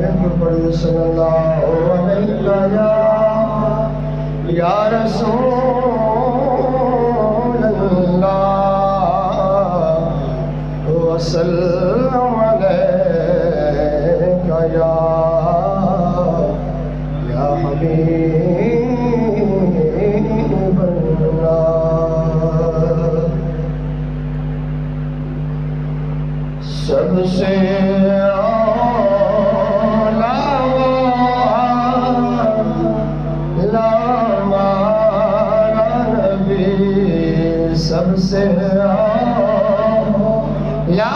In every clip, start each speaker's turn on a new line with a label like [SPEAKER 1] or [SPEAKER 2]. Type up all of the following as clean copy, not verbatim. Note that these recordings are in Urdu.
[SPEAKER 1] صلی اللہ علیہ یا رسول اللہ وسلم علیکہ یا حبیب اللہ سب سے سب سے یا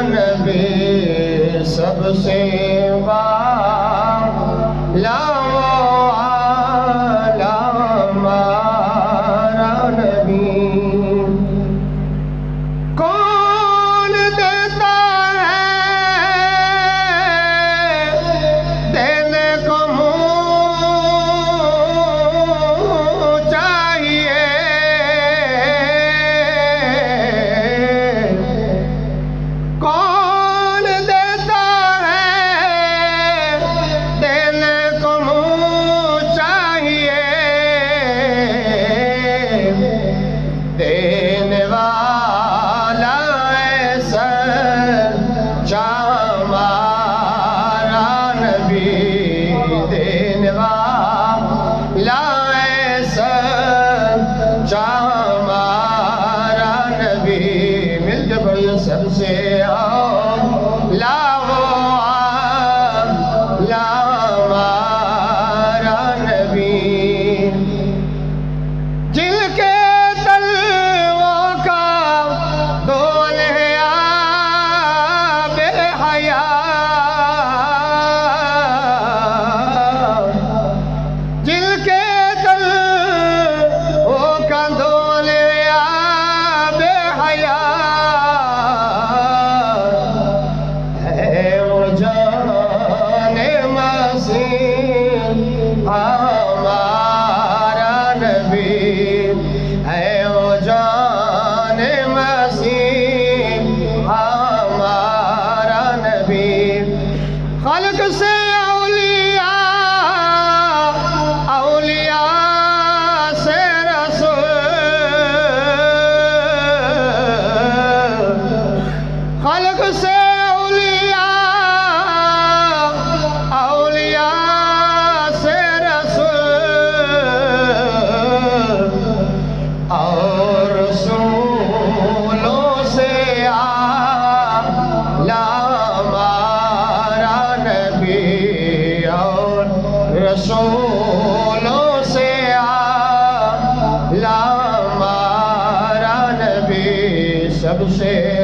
[SPEAKER 1] نبی سب سے نبی کون دیتا ہے دینے کو دینے والا ایسا ہمارا نبی دینے والا ایسا ہمارا نبی مل کے بڑی سب سے ہمارا نبی جل کے ہمارا نبی ہے وہ جان مسیح ہمارا نبی خلق سے اولیاء سے رسول خلق سے اور رسولوں سے ہمارا نبی اور رسولوں سے ہمارا نبی سب سے